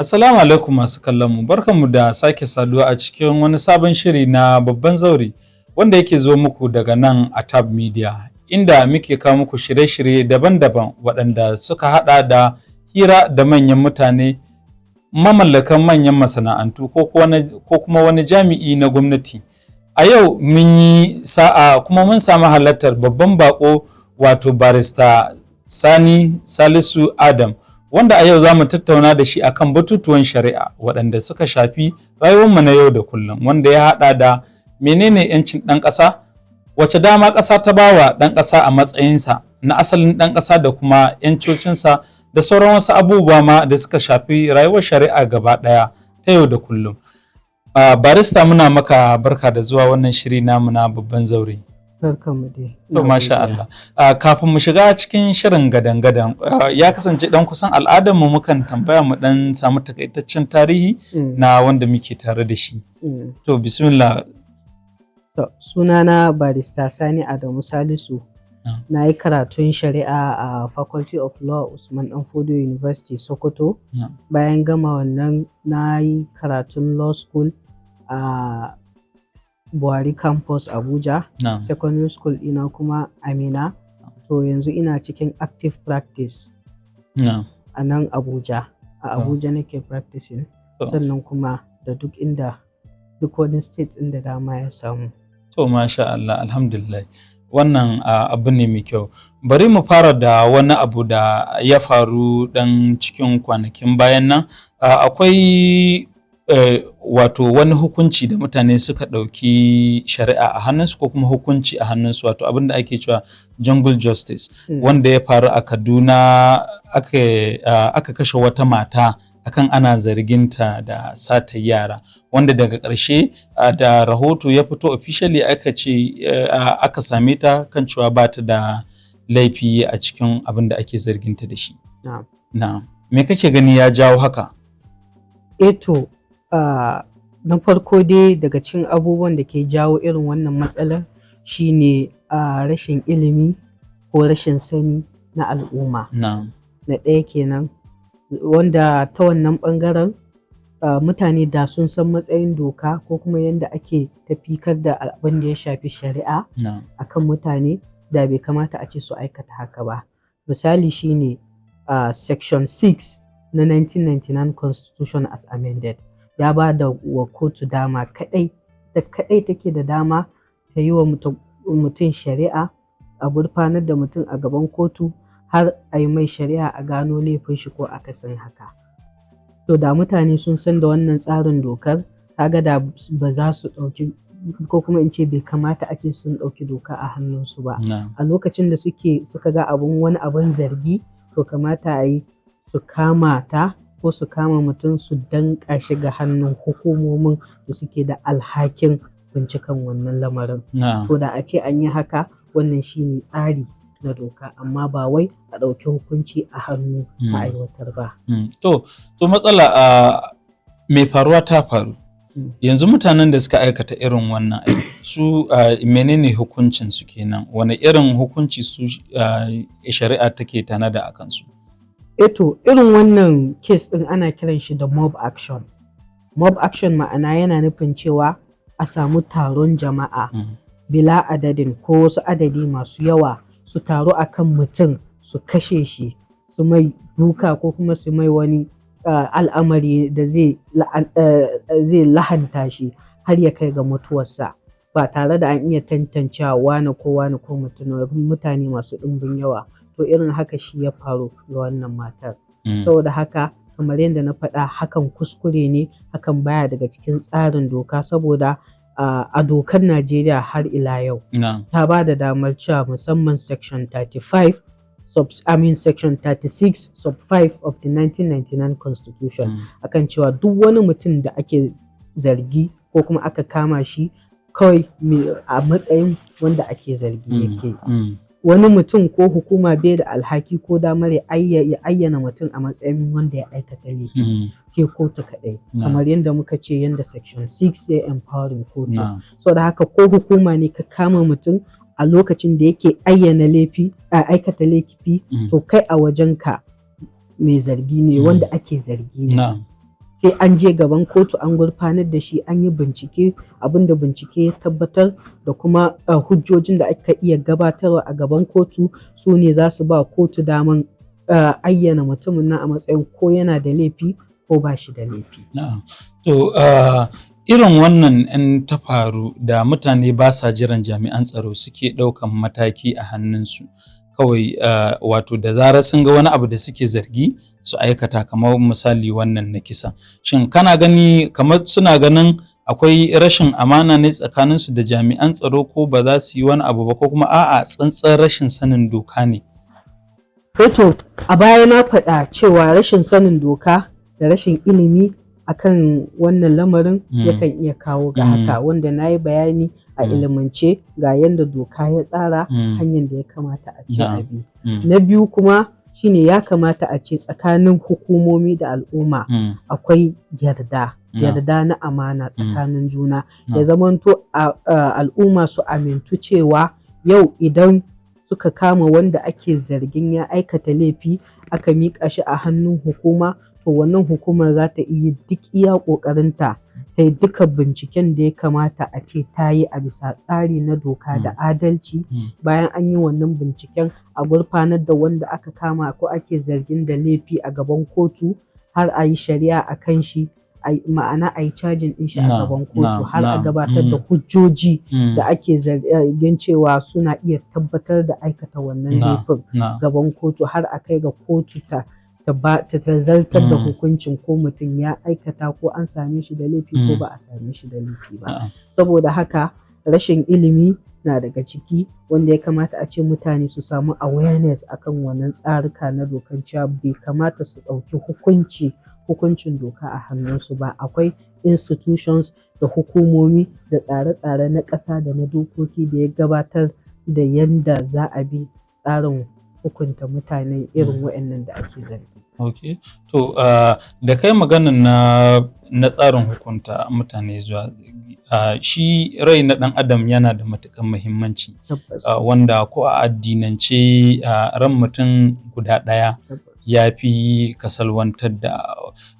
Assalamu alaikum masu kallon mu, barkanmu da sake saduwa a cikin wani sabon shiri na babban zaure wanda yake zo muku daga nan a Tab Media, inda muke kawo muku shirye-shirye daban-daban waɗanda suka haɗa da hira da manyan mutane, mamallakan manyan masana'antu ko kuma wani jami'i na gwamnati. A yau mun yi sa'a kuma mun samu halartar babban bako, wato barista Sani Salisu Adam, wanda a yau za mu tattauna da shi akan batutuwan shari'a waɗanda suka shafi rayuwarmu na yau da kullum, wanda ya haɗa da menene 'yancin ɗan ƙasa, wace dama ƙasa ta bawa ɗan ƙasa a matsayinsa na asalin ɗan ƙasa da kuma 'yancocinsa da sauran wasu abubuwa ma da suka shafi rayuwar shari'a gaba ɗaya ta yau da kullum. Barista, muna maka barka da zuwa wannan shiri namu na babban zaure. To masha Allah. Kafin mu shiga cikin shirin gadan-gadan, ya kasance dan kusan al'adar mu mukan tambaya mu dan samu takaitaccen tarihi na wanda muke tare da shi. To bismillah. To sunana barista Sani Adamu Salisu. Na yi karatun shari'a a Faculty of Law Usman Danfodio University Sokoto. Bayan gama wannan na yi karatun law school a Buhari Campus Abuja, secondary school ina kuma Amina. To yanzu ina cikin active practice a nan Abuja. A Abuja nake practicing, sannan kuma da duk wani state inda dama ya samu. To masha Allah, alhamdulillah. Wannan abu ne mai kyau. Bari mu fara da wani abu da ya faru dan cikin kwanakin bayan nan. Akwai wato wani hukunci da mutane suka ɗauki shari'a a hannunsu ko kuma hukunci a hannunsu, wato abin da ake cewa jungle justice, wanda ya faru a Kaduna. Aka kashe wata mata akan ana zarginta da sata yara, wanda daga ƙarshe da rahoto ya fito officially aka ce aka same ta kan cewa ba ta da laifi a cikin abin da ake zarginta da shi. Na'am. Me kake gani ya jawo haka? Eto, na farko dai daga cikin abubuwan da ke jawo irin wannan matsalar shine rashin ilimi ko rashin sani na al'umma. Na ɗaya kenan, wanda ta wannan ɓangaren mutane da sun san matsayin doka ko kuma yadda ake tafikar da abin da ya shafi shari'a akan mutane, da bai kamata a ce su aikata haka ba. Misali shine section 6 na 1999 constitution as amended ya ba da wa kotu dama kadai take da dama ta yi wa mutum shari'a, a gurfanar da mutum a gaban kotu har a yi mai shari'a a gano laifin shi ko akasin haka. To da mutane sun san da wannan tsarin dokar, kaga da ba za su ɗauki, ko kuma in ce bai kamata a ce sun ɗauki doka a hannunsu ba. A lokacin da suka ga wani abun zargi, to kamata a yi su kama ta ko su kama mutum su danƙa shi ga hannun hukumomin da suke da alhakin binciken wannan lamarin. To da a ce an yi haka, wannan shine tsari na doka, amma ba wai a ɗauki hukunci a hannu a aiwatar ba. To matsala mai faruwa ta faru. Yanzu mutanen da suka aikata irin wannan aiki, su menene hukuncin su kenan? Wani irin hukunci su shari'a take tanada a kansu? Eto, irin wannan case ɗin ana kiran shi da mob action. Mob action ma'ana yana nufin cewa a samu taron jama'a bila adadin ko wasu adadi masu yawa su taru akan mutum, su kashe shi, su mai duka ko kuma su mai wani al'amari da zai lahanta shi har ya kai ga mutuwarsa, ba tare da an iya tantancewa wane ko mutane masu ɗumbin yawa. To irin haka shi ya faru ga wannan matar. Saboda haka, kamar yadda na faɗa, hakan kuskure ne, hakan baya daga cikin tsarin doka, saboda a dokar Najeriya har ila yau ta ba da damar cewa musamman section 36 sub 5 of the 1999 constitution akan cewa duk wani mutum da ake zargi ko kuma aka kama shi kawai a matsayin wanda ake zargi yake. Wani mutum ko hukuma bai da alhaki ko damar ya ayyana mutum a matsayin wanda ya aikata laifi, sai kotu kaɗai, kamar yadda muka ce yadda section 6 ya empowering kotu. So da haka, ko hukuma ne ka kama mutum a lokacin da yake aikata laifi, to kai a wajenka mai zargi ne, wanda ake zargi ne. sai an je gaban kotu an gurfanar da shi an yi bincike, abinda bincike ya tabbatar da kuma hujjojin da aka iya gabatarwa a gaban kotu su ne za su ba kotu daman ayyana mutumin nan a matsayin ko yana da laifi ko ba shi da laifi. To irin wannan in ta faru da mutane ba sa jiran jami'an tsaro suke ɗaukan mataki a hannunsu kawai, wato da zarar sun ga wani abu da suke zargi su aikata, kamar misali wannan na kisa, shin kana gani kamar suna ganin akwai rashin amana ne tsakaninsu da jami'an tsaro, ko ba za su yi wani abu ba, ko kuma a'a tsantsan rashin sanin doka ne? To a baya na faɗa cewa rashin sanin doka da rashin ilimi akan wannan lamarin yakan iya kawo ga haka, wanda na yi bayani a ilimance ga yadda doka ya tsara hanyar da ya kamata a ce abi. Na biyu kuma shine ya kamata a ce tsakanin hukumomi da al'umma akwai yarda na amana tsakanin juna, ya zamanto al'umma su amintu cewa yau idan suka kama wanda ake zargin ya aikata laifi aka miƙa shi a hannun hukuma, to wannan hukumar za ta iya duk iya ƙoƙarinta ta yi duka binciken da ya kamata a ce ta yi a bisa tsari na doka da adalci. Bayan an yi wannan binciken a gurfanar da wanda aka kama ko ake zargin da laifi a gaban kotu har a yi shari'a a kan shi, ma'ana a yi cajin ɗin shi a gaban kotu har a gabatar da hujjoji da ake zargin cewa suna iya tabbatar da aikata wannan laifin gaban kotu, har a kai ga kotu ta zartar da hukuncin ko mutum ya aikata ko an same shi da laifi ko ba a same shi da laifi ba. Saboda haka rashin ilimi na daga ciki wanda ya kamata a ce mutane su samu awareness akan wannan tsarika na dokan cewa bai kamata su ɗauki hukuncin doka a hannunsu ba. Akwai institutions da hukumomi da tsare-tsare na ƙasa da na dokoki da ya gabatar da yanda za a bi tsarin hukunta mutane irin waɗannan da ake zargi. Okay. To da kai maganan na tsarin hukunta mutane zuwa shi rai na ɗan adam yana da matuƙar muhimmanci, wanda ko a addinance ran mutum guda ɗaya ya fi kasalwantar da.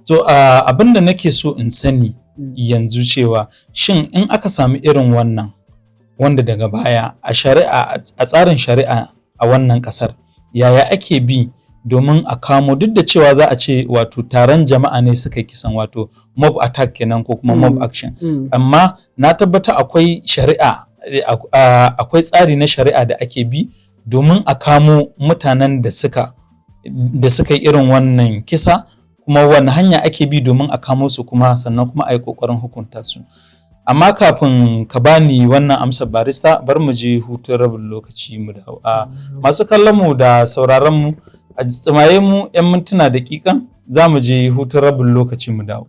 To abin da nake so in sani yanzu cewa shin in aka sami irin wannan wanda daga baya a tsarin shari'a a wannan ƙasar yaya ake bi domin a kamo, duk da cewa za a ce wato taron jama'a ne suka yi kisan, wato mob attack kenan ko kuma mob action, amma na tabbata akwai shari'a, akwai tsari na shari'a da ake bi domin a kamo mutanen da suka yi irin wannan kisa, kuma wani hanya ake bi domin a kamo su kuma sannan kuma a yi ƙoƙarin hukunta su. Amma kafin ka bani wannan amsar barista, bar mu je hutun rabin lokaci mu dawo. Masu kallon mu da sauraron mu a tsimaye mu 'yan mintuna daƙiƙan za mu je hutun rabin lokaci mu dawo.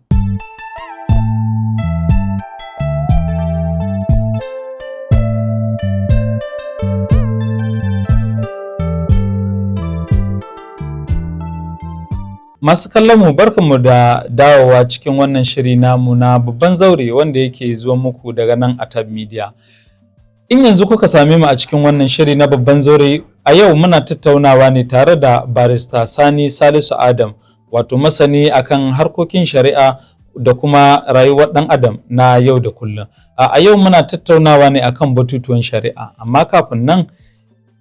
Masu kallon mu barkanmu da dawowa cikin wannan shiri namu na babban zaure wanda yake zuwa muku daga nan a Tab Media. In yanzu kuka same mu a cikin wannan shiri na babban zaure, a yau muna tattaunawa ne tare da barista Sani Salisu Adam, wato masani akan harkokin shari'a da kuma rayuwar ɗan adam na yau da kullum. A yau muna tattaunawa ne akan batutuwan shari'a, amma kafin nan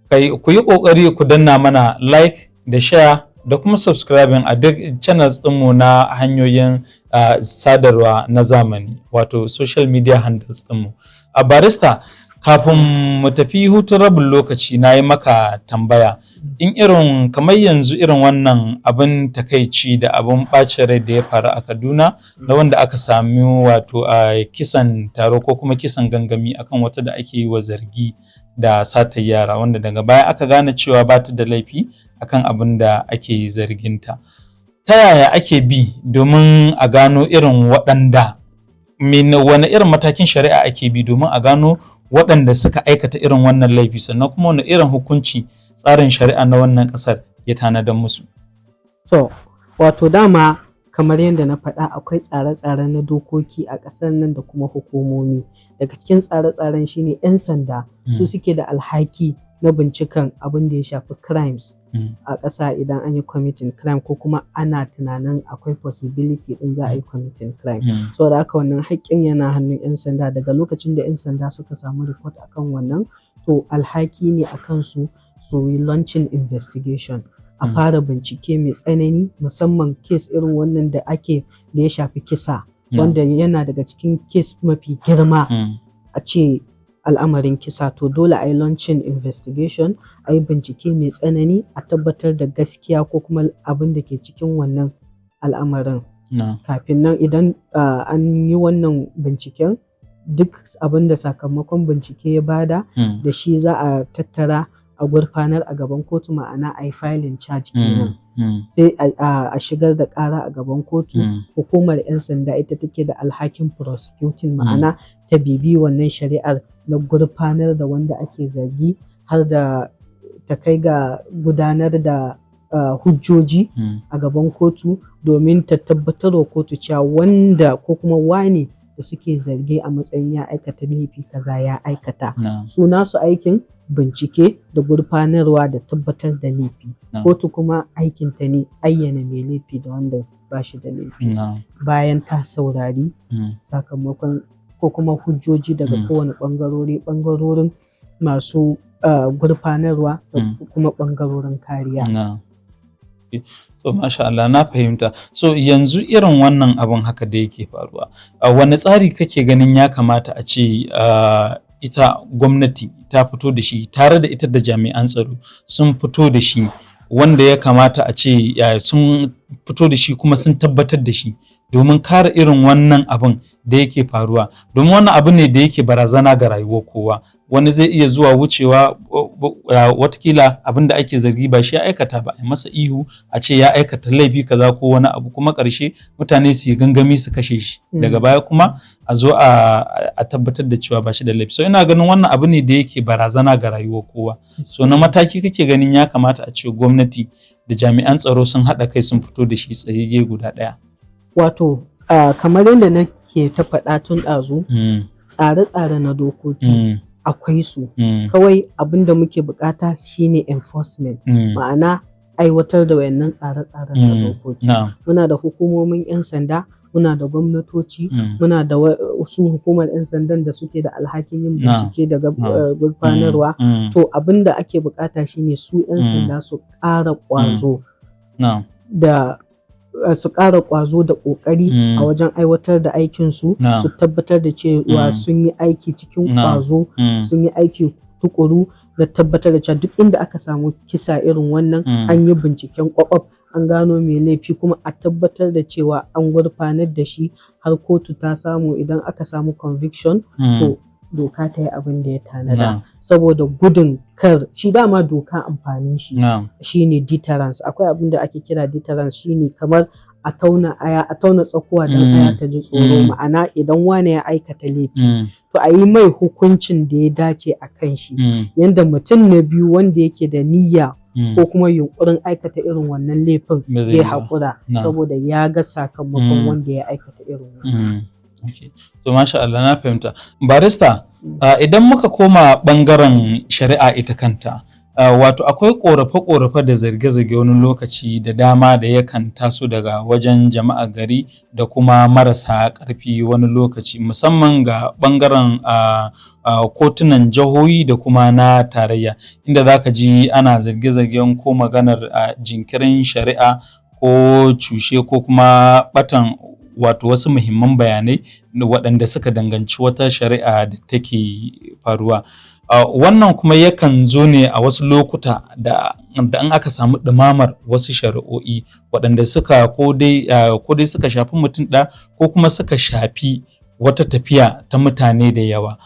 ku yi ƙoƙari ku danna mana like da share da kuma subscribing a duk channels ɗinmu na hanyoyin sadarwa na zamani, wato social media handles ɗinmu. A barista, kafin mu tafi hutun rabin lokaci na yi maka tambaya, in irin kamar yanzu irin wannan abin takaici da abin ɓacin rai da ya faru a Kaduna, na wanda aka sami wato a kisan taro ko kuma kisan gangami akan wata da ake yi wa zargi da satar yara, wanda daga baya aka gane cewa ba ta da laifi akan abin da ake zarginta. Ta yaya ake bi domin a gano irin waɗanda, wani irin matakin shari'a ake bi domin a gano waɗanda suka aikata irin wannan laifi, sannan kuma wani irin hukunci tsarin shari'a na wannan ƙasar ya tanadar musu? So, wato dama kamar yadda na faɗa akwai tsare-tsare na dokoki a ƙasar nan da kuma hukumomi. Daga cikin tsare-tsaren shine 'yan sanda su suke da alhaki na binciken abin da ya shafi crimes a ƙasa idan an yi committing crime ko kuma ana tunanin akwai possibility din za a yi committing crime. So da haka wannan haƙƙin yana hannun 'yan sanda. Daga lokacin da 'yan sanda suka samu report akan wannan, to alhaki ne a kansu su yi launching investigation, a fara bincike mai tsanani, musamman case irin wannan da ya shafi kisa, wanda yana daga cikin case mafi girma a ce al'amarin kisa. To dole a yi launching investigation, a yi bincike mai tsanani, a tabbatar da gaskiya ko kuma abin da ke cikin wannan al'amarin. Kafin nan idan an yi wannan binciken, duk abin da sakamakon bincike ya bada da shi za a tattara a gurfanar a gaban kotu, ma'ana a yi filing charge kenan. Sai a shigar da ƙara a gaban kotu. Hukumar 'yan sanda ita take da alhakin prosecuting, ma'ana ta bibi wannan shari'ar na gurfanar da wanda ake zargi har da ta kai ga gudanar da hujjoji a gaban kotu, domin ta tabbatar wa kotu cewa wanda ko kuma wane da suke zargi a matsayin ya aikata laifi kaza ya aikata. Su nasu aikin bincike da gurfanarwa da tabbatar da laifi. Kotu kuma aikinta ne ayyana mai laifi da wanda ba shi da laifi. Bayan ta saurari sakamakon ko kuma hujjoji daga kowane ɓangarorin masu gurfanarwa da kuma ɓangarorin kariya. So masha Allah, na fahimta. So yanzu irin wannan abin haka da yake faruwa, wani tsari kake ganin ya kamata a ce ita gwamnati ta fito da shi tare da ita da jami'an tsaro sun fito da shi, wanda ya kamata a ce sun fito da shi kuma sun tabbatar da shi domin kare irin wannan abin da yake faruwa? Domin wannan abu ne da yake barazana ga rayuwar kowa. Wani zai iya zuwa wucewa, watakila abin da ake zargi ba shi ya aikata ba, a masa ihu a ce ya aikata laifi kaza ko wani abu, kuma ƙarshe mutane su yi gangami su kashe shi, daga baya kuma a zo a tabbatar da cewa ba shi da laifi. So ina ganin wannan abu ne da yake barazana ga rayuwar kowa. So na mataki kake ganin ya kamata a ce gwamnati da jami'an tsaro sun haɗa kai sun fito da shi tsayayye guda ɗaya? Wato kamar yadda nake ta faɗa tun ɗazu, tsare-tsare na dokoki akwai su, kawai abin da muke bukata shine enforcement, ma'ana aiwatar da wayannan tsare-tsaren na dokoki. Muna da hukumomin 'yan sanda, muna da gwamnatoci, muna da wasu hukumar 'yan sandan da suke da alhakin yin bincike daga gurfanarwa. To abin da ake bukata shine su 'yan sanda su ƙara ƙwazo da su ƙara ƙwazo da ƙoƙari a wajen aiwatar da aikinsu, su tabbatar da cewa sun yi aiki cikin ƙwazo, sun yi aiki tukuru, da tabbatar da cewa duk inda aka samu kisa irin wannan an yi binciken ƙwaƙwaf, an gano mai laifi, kuma a tabbatar da cewa an gurfanar da shi har kotu ta samu. Idan aka samu conviction, to doka ta yi abin da ya tanada, saboda gudun kar shi dama doka amfanin shi shine deterrence. Akwai abin da ake kira deterrence, shine kamar a tauna tsakuwa don aya ta ji tsoro, ma'ana idan wane ya aikata laifi to a yi mai hukuncin da ya dace a kan shi, yanda mutum na biyu wanda yake da niyya ko kuma yunkurin aikata irin wannan laifin zai haƙura, saboda ya ga sakamakon wanda ya aikata irin wannan. To masha Allah, na fahimta. Barista, idan muka koma ɓangaren shari'a ita kanta, wato akwai ƙorafe-ƙorafe da zarge-zarge wani lokaci da dama da yakan taso daga wajen jama'a gari da kuma marasa ƙarfi wani lokaci, musamman ga ɓangaren kotunan jihohi da kuma na tarayya, inda za ka ji ana zarge-zargen ko maganar jinkirin shari'a ko cushe ko kuma ɓatan wato wasu muhimman bayanai waɗanda suka danganci wata shari'a da take faruwa. Wannan kuma yakan zo ne a wasu lokuta da in aka samu ɗumamar wasu shari'o'i waɗanda suka ko dai suka shafi mutum ɗaya ko kuma suka shafi wata tafiya ta mutane da yawa.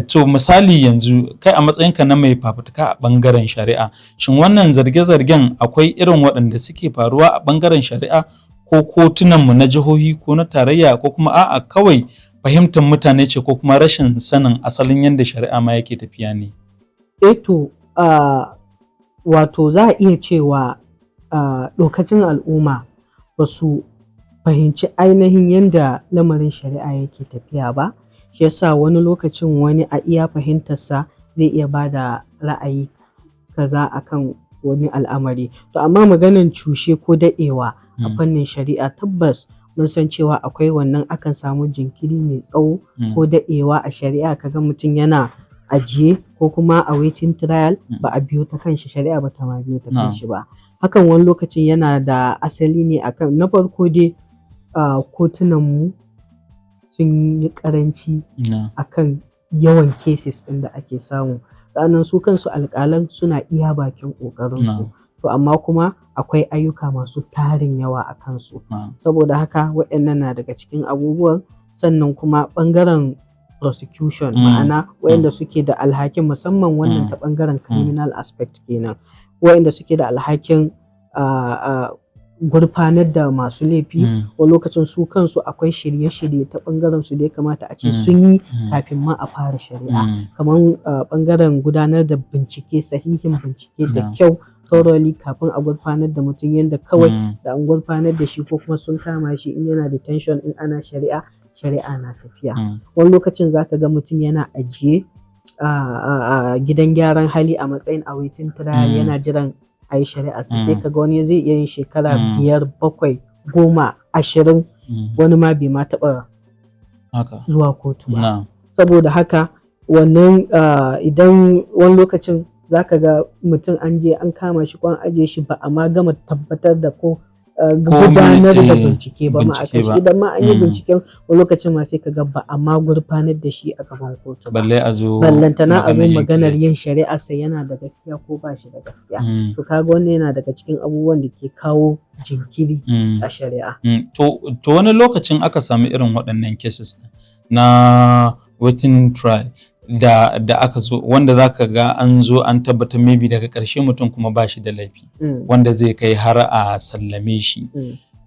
To misali yanzu kai a matsayinka na mai fafutuka a ɓangaren shari'a, shin wannan zarge-zargen akwai irin waɗanda suke faruwa a ɓangaren shari'a ko kotunanmu na jihohi ko na tarayya, ko kuma a'a kawai fahimtar mutane ce ko kuma rashin sanin asalin yadda shari'a ma yake tafiya ne? To wato za a iya cewa lokacin al'umma ba su fahimci ainihin yadda lamarin shari'a yake tafiya ba, shi yasa wani lokacin wani a iya fahimtarsa zai iya ba da ra'ayi kaza akan wani al'amari. To amma maganan cushe ko daɗewa a fannin shari'a tabbas mun san cewa akwai wannan, akan samu jinkiri mai tsawo ko daɗewa a shari'a, kaga mutum yana ajiye ko kuma a waiting trial ba a biyo ta kanshi, shari'a ba ta ma biyo ta kanshi ba. Hakan wani lokacin yana da asali ne akan, na farko dai kotunan mu sun yi karanci akan yawan cases ɗin da ake samu, sannan su kansu alƙalan suna iya bakin ƙoƙarinsu, to amma kuma akwai ayyuka masu tarin yawa a kansu. Saboda haka waɗannan na daga cikin abubuwan. Sannan kuma ɓangaren prosecution, ma'ana waɗanda suke da alhakin, musamman wannan ta ɓangaren criminal aspect kenan, waɗanda suke da alhakin gurfanar da masu laifi, wani lokacin su kansu akwai shirye-shirye ta ɓangaren su da ya kamata a ce sun yi kafin ma a fara shari'a, kamar ɓangaren gudanar da bincike, sahihin bincike da kyau, thoroughly, kafin a gurfanar da mutum, yadda kawai da an gurfanar da shi ko kuma sun kama shi in yana detention, in ana shari'a na tafiya. Wani lokacin zaka ga mutum yana ajiye a gidan gyaran hali a matsayin awaiting trial, yana jiran a yi shari'a, sai kaga wani zai iya yin shekara 5, 7, 10, 20, wani ma bai ma taɓa zuwa kotu ba. Saboda haka wannan idan wani lokacin zaka ga mutum an je an kama shi ko an ajiye shi ba a ma gama tabbatar da ko gudanar da bincike ba ma aka shi, idan ma an yi binciken wani lokacin ma sai kaga ba a ma gurfanar da shi a gaban kotu ba, ballantana a zo maganar yin shari'a sai yana da gaskiya ko ba shi da gaskiya. To kaga wannan yana daga cikin abubuwan da ke kawo jinkiri a shari'a. To wani lokacin aka samu irin waɗannan cases na waiting trial da aka zo, wanda zaka ga an zo an tabbatar maybe daga ƙarshe mutum kuma ba shi da laifi, wanda zai kai har a sallame shi.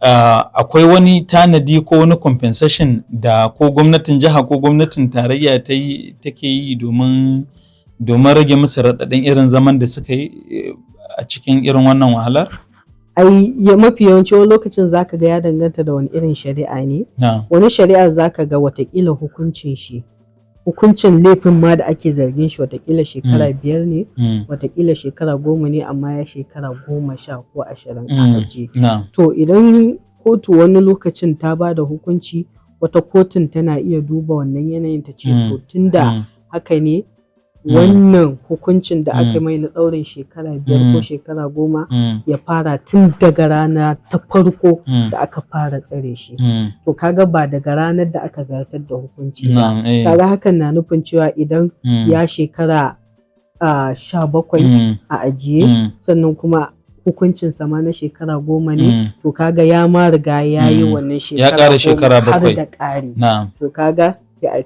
Akwai wani tanadi ko wani compensation da ko gwamnatin jiha ko gwamnatin tarayya take yi domin rage musu raɗaɗin irin zaman da suka yi a cikin irin wannan wahalar? Ai mafi yawanci wani lokacin zaka ga ya danganta da wani irin shari'a ne. Wani shari'ar zaka ga watakila hukuncin laifin ma da ake zargin shi watakila shekara 5 ne, watakila shekara 10 ne, amma ya shekara 10 ko 20 a aje. To idan kotu wani lokacin ta ba da hukunci, wata kotun tana iya duba wannan yanayin ta ce to tunda haka ne, wannan hukuncin da aka mai na ɗaurin shekara 5 ko shekara 10 ya fara tun daga rana ta farko da aka fara tsare shi. To kaga ba daga ranar da aka zartar da hukunci ba. Kaga hakan na nufin cewa idan ya shekara 17 a ajiye, sannan kuma hukuncin sama na shekara 10 ne, to kaga ya ma riga ya yi wannan shekara 10 har da ƙari. To kaga sai a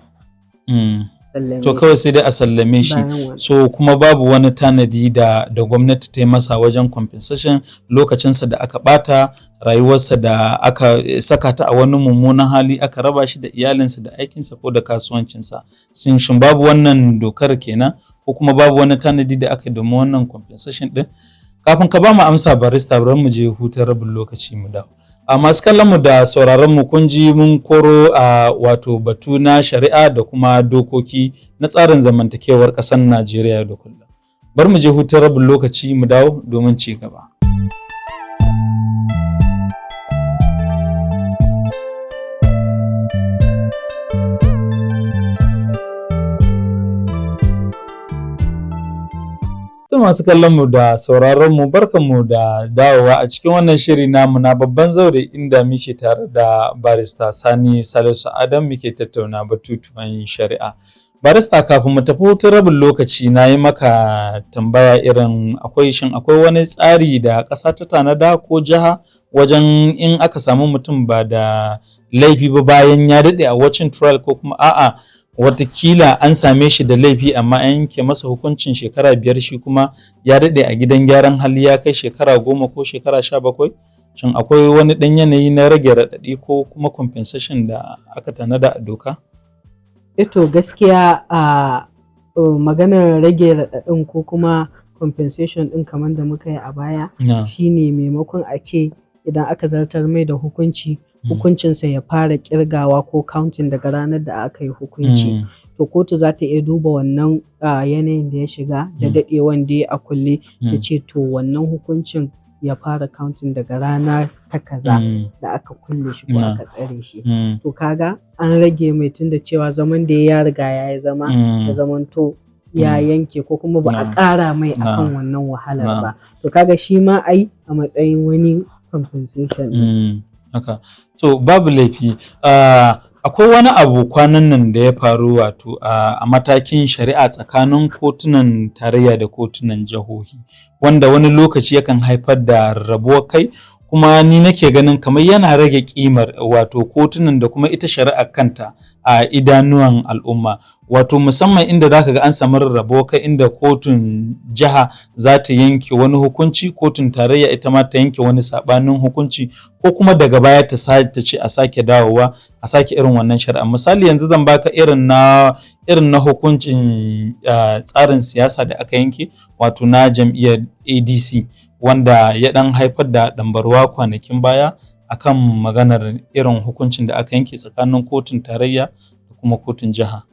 to kawai sai dai a sallame shi. So kuma babu wani tanadi da gwamnati ta yi masa wajen compensation, lokacinsa da aka bata, rayuwarsa da aka saka ta a wani mummunan hali, aka raba shi da iyalinsa da aikinsa ko da kasuwancinsa. Shin babu wannan dokar kenan, ko kuma babu wani tanadi da aka yi domin wannan compensation din? Kafin ka ba mu amsa barista, bari mu je hutun rabin lokaci mu dawo. A masu kallon mu da sauraron mu, kun ji mun koro a wato batu na shari'a da kuma dokoki na tsarin zamantakewar ƙasar Najeriya da kullum. Bar mu je hutun rabin lokaci mu dawo domin ci gaba. Masu kallon mu da sauraron mu, barkan mu da dawowa a cikin wannan shiri namu na babban zaure, inda muke tare da barista Sani Salisu Adam, muke tattauna batutuwan shari'a. Barista, kafin mu tafi hutun rabin lokaci, na yi maka tambaya irin akwai wani tsari da ƙasa ta tanada ko jiha wajen in aka samu mutum ba da laifi ba bayan ya daɗe a watching trial, ko kuma a'a watakila an same shi da laifi amma an yanke masa hukuncin shekara 5, shi kuma ya daɗe a gidan gyaran hali ya kai shekara 10 ko shekara 17. Shin akwai wani ɗan yanayi na rage raɗaɗi ko kuma compensation da aka tanada a doka? To gaskiya a maganar rage raɗaɗin ko kuma compensation ɗin kamar da muka yi a baya, shine maimakon a ce idan aka zartar mai da hukuncinsa ya fara kirgawa ko counting daga ranar da aka yi hukunci. to kotu za ta iya duba wannan yanayin da ya shiga da daɗewan da ya a kulle ta ce to wannan hukuncin ya fara counting daga rana ta kaza da aka kulle shi ko aka tsare shi. To kaga an rage mai tunda cewa zaman da ya riga ya yi zama da zaman to ya yanke ko kuma ba a ƙara mai akan wannan wahalar ba. To kaga shi ma ai a matsayin wani compensation. Haka. To babu laifi. Akwai wani abu kwanan nan da ya faru wato a matakin shari'a tsakanin kotunan tarayya da kotunan jihohi, wanda wani lokaci yakan haifar da rabuwar kai, kuma ni nake ganin kamar yana rage kimar wato kotunan da kuma ita shari'ar kanta a idanuwan al'umma, wato musamman inda zaka ga an samu rarrabuwar kai, inda kotun jiha za ta yanke wani hukunci, kotun tarayya ita ma ta yanke wani sabanin hukunci, ko kuma daga baya ta ce a sake dawowa a sake irin wannan shari'a. Misali yanzu zan baka irin na hukuncin tsarin siyasa da aka yanke wato na jam'iyyar ADC, wanda ya dan haifar da dambarwa kwanakin baya akan maganar irin hukuncin da aka yanke tsakanin kotun tarayya da kuma kotun jiha.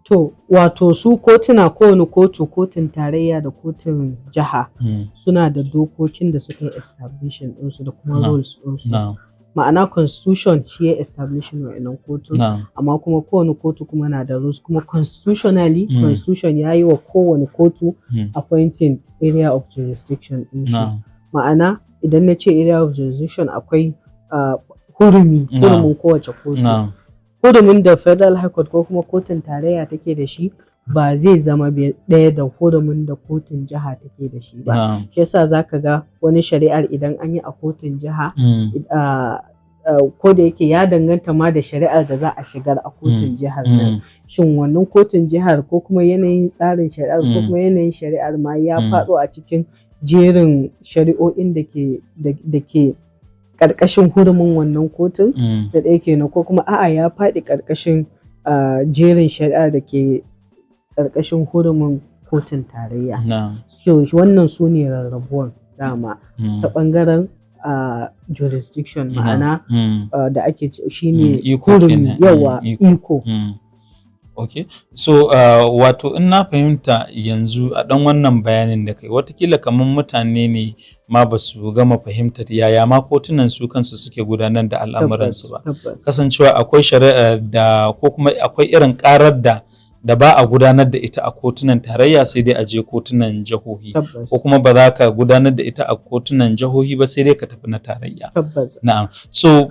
To wato su kotuna, kowane kotu, kotun tarayya da kotun jiha suna da dokokin da suka yi establishing ɗinsu da kuma rules ɗinsu. Ma'ana constitution shi ya establishing wa'annan kotun, amma kuma kowane kotu kuma na da rules, kuma constitutionally constitution ya yi wa kowane kotu appointing area of jurisdiction ɗin shi. Ma'ana idan na ce area of jurisdiction akwai hurumin kowace kotu. Hurumin da Federal High Court ko kuma kotun tarayya take da shi ba zai zama ɗaya da hurumin da kotun jiha take da shi ba. Shi yasa za ka ga wani shari'ar idan an yi a kotun jiha, ko da yake ya danganta ma da shari'ar da za a shigar a kotun jihar nan. Shin wannan kotun jihar ko kuma yanayin tsarin shari'ar ko kuma yanayin shari'ar ma ya faɗo a cikin jerin shari'o'in da ke ƙarƙashin hurumin wannan kotun da ɗaya kenan, ko kuma a'a ya faɗi ƙarƙashin jerin shari'ar da ke ƙarƙashin hurumin kotun tarayya. Wannan su ne rarrabuwan dama ta ɓangaren jurisdiction, ma'ana da ake shi ne hurumi, yawa iko. Okay, so wato in na fahimta yanzu a ɗan wannan bayanin da kai, watakila kamar mutane ne ma ba su gama fahimtar yaya ma kotunan su kansu suke gudanar da al'amuransu ba. Kasancewa akwai shari'a da ko kuma akwai irin ƙarar da ba a gudanar da ita a kotunan tarayya sai dai a je kotunan jihohi, ko kuma ba za ka gudanar da ita a kotunan jihohi ba sai dai ka tafi na tarayya. Na'am. So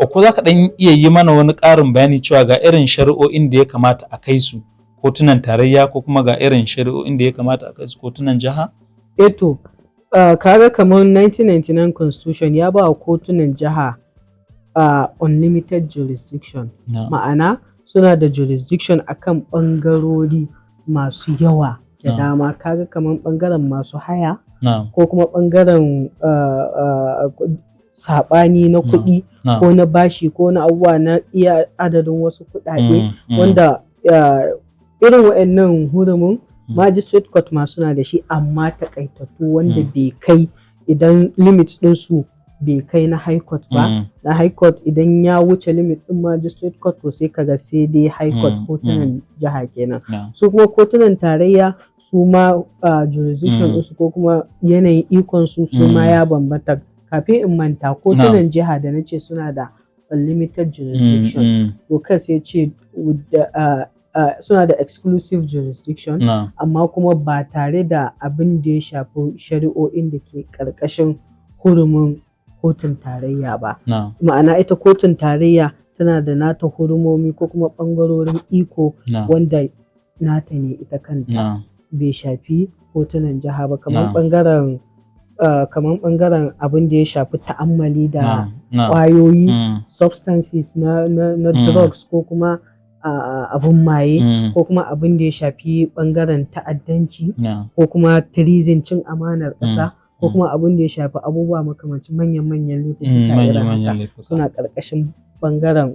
ko za ka dan iya yi mana wani ƙarin bayani cewa ga irin shari'o'in da ya kamata a kai su kotunan tarayya, ko kuma ga irin shari'o'in da ya kamata a kai su kotunan jiha? To kaga kamar 1999 constitution ya ba wa kotunan jiha unlimited jurisdiction, ma'ana suna da jurisdiction akan ɓangarori masu yawa da dama. Kaga kamar ɓangaren masu haya, ko kuma ɓangaren saɓani na kuɗi ko na bashi ko na abubuwa na iya adadin wasu kuɗaɗe, wanda irin wa'annan hurumin magistrate court ma suna da shi, amma takaitattu wanda bai kai, idan limit ɗinsu bai kai na high court ba. Na high court idan ya wuce limit din magistrate court to sai kaga sai dai high court, kotunan jiha kenan. Su kuma kotunan tarayya su ma jurisdiction ɗinsu ko kuma yanayin ikon su ma ya bambanta. Kafin in manta, kotunan jiha da na ce suna da unlimited jurisdiction, dokar sai ce suna da exclusive jurisdiction, amma kuma ba tare da abin da ya shafi shari'o'in da ke ƙarƙashin hurumin kotun tarayya ba. Ma'ana ita kotun tarayya tana da nata hurumomi ko kuma ɓangarorin iko wanda nata ne ita kanta, bai shafi kotunan jiha ba. Kamar ɓangaren abin da ya shafi ta'ammali da ƙwayoyi, substances na drugs, ko kuma abin maye, ko kuma abin da ya shafi ɓangaren ta'addanci, ko kuma treason, cin amanar ƙasa, ko kuma abin da ya shafi abubuwa makamancin manyan laifuka, suna ƙarƙashin ɓangaren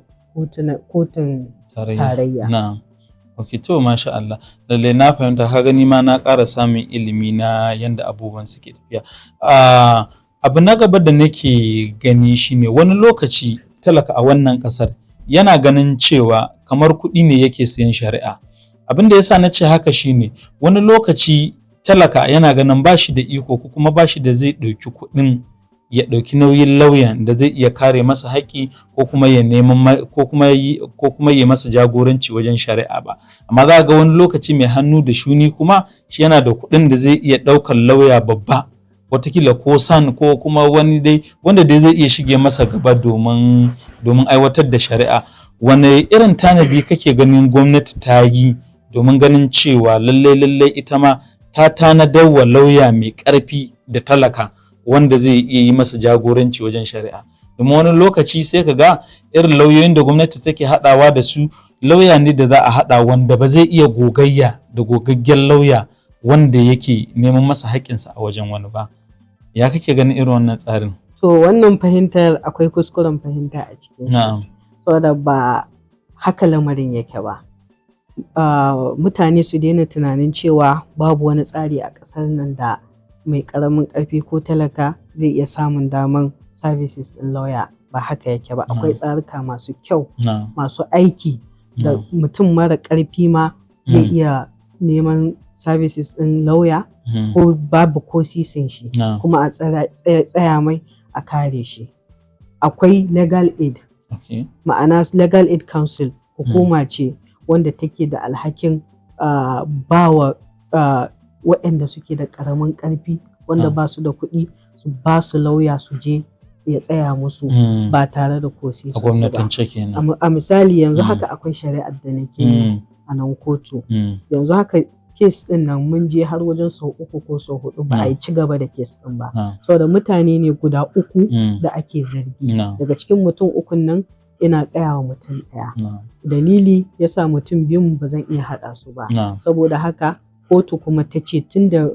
kotun tarayya. Ok, to masha Allah, lallai na fahimta, ka gani ma na ƙara samun ilimi na yanda abubuwan suke tafiya. Abu na gaba da nake gani shine wani lokaci talaka a wannan ƙasar yana ganin cewa kamar kuɗi ne yake siyan shari'a. Abin da yasa na ce haka shine wani lokaci talaka yana ganin ba shi da iko ko kuma ba shi da zai ɗauki kuɗin ya ɗauki nauyin lauyan da zai iya kare masa haƙƙi ko kuma ya ko kuma ya masa jagoranci wajen shari'a ba. Amma za ga wani lokaci mai hannu da shuni kuma shi yana da kuɗin da zai iya ɗaukar lauya babba, watakila ko ko kuma wani dai wanda dai zai iya shige masa gaba domin aiwatar da shari'a. Wane irin tanadi kake ganin gwamnati ta yi domin ganin cewa lallai ita ma ta tanadar wa lauya mai ƙarfi da talaka wanda zai iya yi masa jagoranci wajen shari'a? Domin wani lokaci sai ka ga irin lauyoyin da gwamnati take haɗawa da su, lauya ne da za a haɗa wanda ba zai iya gogayya da gogaggen lauya wanda yake neman masa haƙƙinsa a wajen wani ba. Ya kake ganin irin wannan tsarin? To wannan fahimtar akwai kuskuren fahimta a cikin shi. Saboda ba haka lamarin yake ba. Mutane su daina tunanin cewa babu wani tsari a ƙasar nan da mai ƙaramin ƙarfi ko talaka zai iya samun daman services ɗin lauya. Ba haka yake ba. Akwai tsarika masu kyau, masu aiki da mutum mara ƙarfi ma zai iya neman services ɗin lauya ko babu ko sisin shi, kuma a tsaya mai a kare shi. Akwai legal aid, ma'ana legal aid council hukuma ce wanda take da alhakin bawa waɗanda suke da ƙaramin ƙarfi wanda ba su da kuɗi su ba su lauya su je ya tsaya musu ba tare da ko sisin su ba. A misali yanzu haka akwai shari'ar da nake a nan kotu. Yanzu haka kes ɗin nan mun je har wajen sau 3 ko sau 4 ba a yi ci gaba da kes ɗin ba. Saboda mutane ne guda 3 da ake zargi. Daga cikin mutum 3 nan ina tsayawa mutum 1. Dalili yasa mutum 2 ba zan iya haɗa su ba. Saboda haka kotu kuma ta ce tunda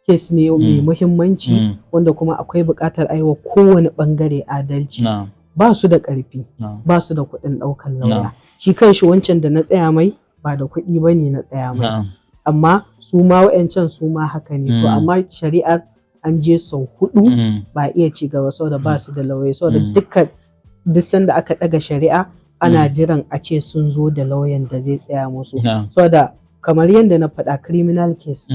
kes ne mai muhimmanci wanda kuma akwai buƙatar aiwa kowane ɓangare adalci. Ba su da ƙarfi, ba su da kuɗin ɗaukar lauya. Shi kanshi wancan da na tsaya mai ba da kuɗi ba ne na tsaya mai. Amma su ma wa'yancan su ma haka ne. To amma shari'ar an je sau 4 ba iya ci gaba saboda ba su da lauya. Saboda duk sanda aka ɗaga shari'a ana jiran a ce sun zo da lauyan da zai tsaya musu. Saboda kamar yadda na faɗa criminal case,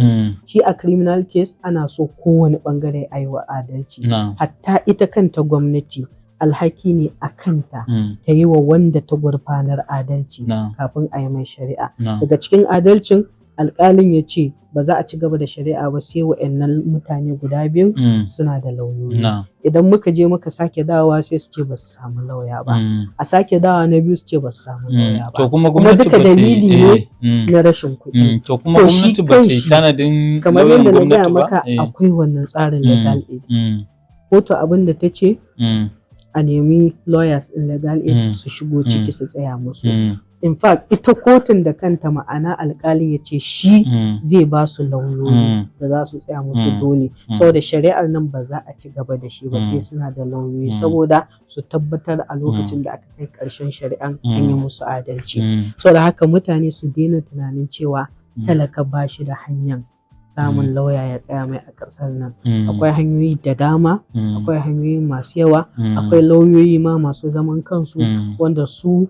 shi a criminal case ana so kowane ɓangare a yi wa adalci. Hatta ita kanta gwamnati alhaki ne a kanta ta yi wa wanda ta gurfanar adalci kafin a yi mai shari'a. Daga cikin adalcin alƙalin ya ce ba za a ci gaba da shari'a ba sai wa'annan mutane guda 2 suna da lauyoyi. Idan muka je muka sake dawowa sai su ce ba su samu lauya ba. A sake dawowa na biyu su ce ba su samu lauya ba. Kuma duka dalili ne na rashin kuɗi. To kuma gwamnati ba ta yi tanadin lauyan gwamnati ba. Kamar yadda na gaya maka akwai wannan tsarin legal aid. Kotu abin da ta ce a nemi lawyers in legal aid su shigo ciki su tsaya musu. In fact ita kotun da kanta ma'ana alƙali ya ce shi zai ba su lauyoyi da za su tsaya musu dole. Saboda shari'ar nan ba za a ci gaba da shi ba sai suna da lauyoyi, saboda su tabbatar a lokacin da aka kai ƙarshen shari'an an yi musu adalci. Saboda haka mutane su daina tunanin cewa talaka ba shi da hanyar samun lauya ya tsaya mai a ƙasar nan. Akwai hanyoyi da dama, akwai hanyoyi masu yawa, akwai lauyoyi ma masu zaman kansu wanda su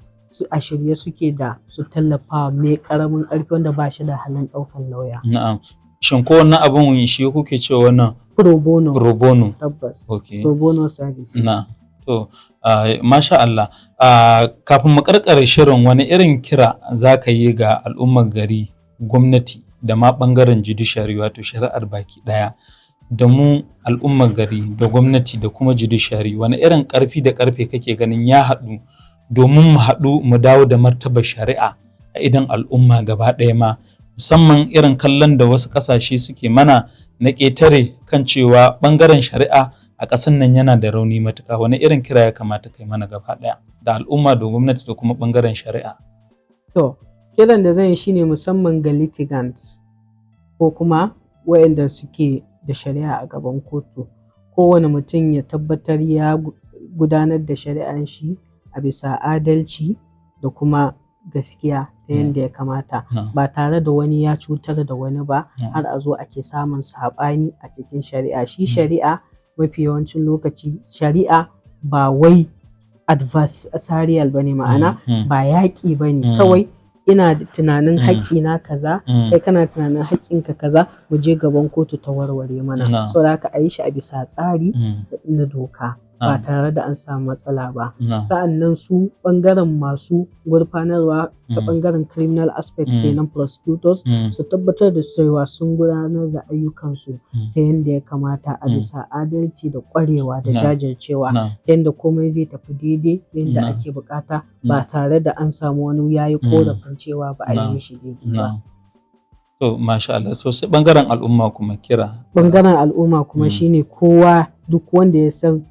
a shirye suke da su tallafa mai ƙaramin ƙarfi wanda ba shi da halin ɗaukan lauya. Shin ko wannan abin shi kuke cewa wannan pro bono? Pro bono. Tabbas. Pro bono services. To masha Allah. Kafin mu karkare shirin, wani irin kira za ka yi ga al'ummar gari, gwamnati da ma ɓangaren judiciary wato shari'ar baki ɗaya, da mu al'ummar gari da gwamnati da kuma judiciary, wani irin ƙarfi da ƙarfe kake ganin ya haɗu domin mu haɗu mu dawo da martabar shari'a a idan al'umma gaba ɗaya ma, musamman irin kallon da wasu ƙasashe suke mana na ƙetare kan cewa ɓangaren shari'a a ƙasar nan yana da rauni matuƙa. Wani irin kira ya kamata kai mana gaba ɗaya da al'umma da gwamnati da kuma ɓangaren shari'a? To kiran da zan yi shine musamman ga litigants ko kuma waɗanda suke da shari'a a gaban kotu. Kowane mutum ya tabbatar ya gudanar da shari'an shi a bisa adalci da kuma gaskiya ta yadda ya kamata, ba tare da wani ya cutar da wani ba har a zo ake samun saɓani a cikin shari'a. Shi shari'a mafi yawancin lokaci shari'a ba wai adversarial bane, ma'ana ba yaƙi bane, kawai ina da tunanin haƙƙina kaza, kai kana tunanin haƙƙinka kaza, mu je gaban kotu ta warware mana. Saboda haka a yi shi a bisa tsari na doka ba tare da an samu matsala ba. Sa'annan su ɓangaren masu gurfanarwa ta ɓangaren criminal aspect kenan prosecutors, su tabbatar da cewa sun gudanar da ayyukansu ta yadda ya kamata a bisa adalci da ƙwarewa da jajircewa, yadda komai zai tafi daidai yadda ake buƙata ba tare da an samu wani yayi korafin cewa ba a yi mishi daidai ba. To masha Allah, so sai ɓangaren al'umma kuma kira. Ɓangaren al'umma kuma shine kowa, duk wanda ya san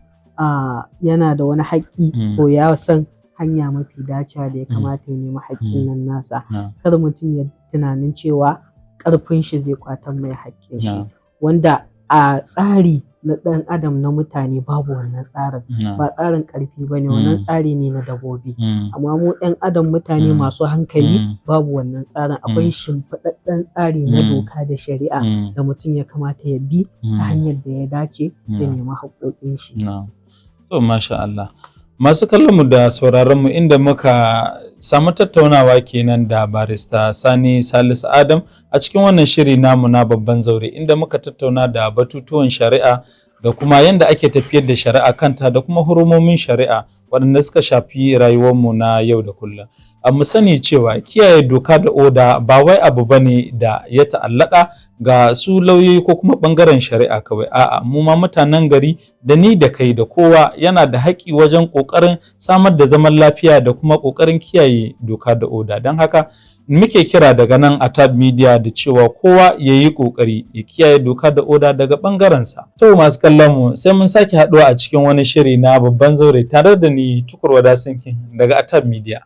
yana da wani haƙƙi ko ya san hanya mafi dacewa da ya kamata ya nemi haƙƙin nan nasa, kar mutum ya tunanin cewa ƙarfin shi zai ƙwatan mai haƙƙin shi, wanda a tsari na ɗan adam na mutane babu wannan tsarin, ba tsarin ƙarfi bane, wannan tsari ne na dabbobi. Amma mu ɗan adam mutane masu hankali babu wannan tsarin, akwai shimfiɗaɗɗen tsari na doka da shari'a da mutum ya kamata ya bi ta hanyar da ya dace ya nemi haƙƙoƙin shi. To masha Allah, masu kallon mu da sauraron mu, inda muka samu tattaunawa kenan da barista Sani Salisu Adam a cikin wannan shiri namu na babban zaure, inda muka tattauna da batutuwan shari'a da kuma yadda ake tafiyar da shari'a kanta da kuma hurumomin shari'a waɗanda suka shafi rayuwarmu na yau da kullum. Mu sani cewa kiyaye doka da oda ba wai abu bane da ya ta'allaka ga su lauyoyi ko kuma ɓangaren shari'a kawai, a'a mu ma mutanen gari da ni da kai da kowa yana da haƙƙi wajen ƙoƙarin samar da zaman lafiya da kuma ƙoƙarin kiyaye doka da oda. Don haka muke kira daga nan a Tab Media da cewa kowa ya yi ƙoƙari ya kiyaye doka da oda daga ɓangarensa. To masu kallon mu, sai mun sake haɗuwa a cikin wani shiri na babban zaure tare da ni Tukur Wada Sinkin daga Tab Media.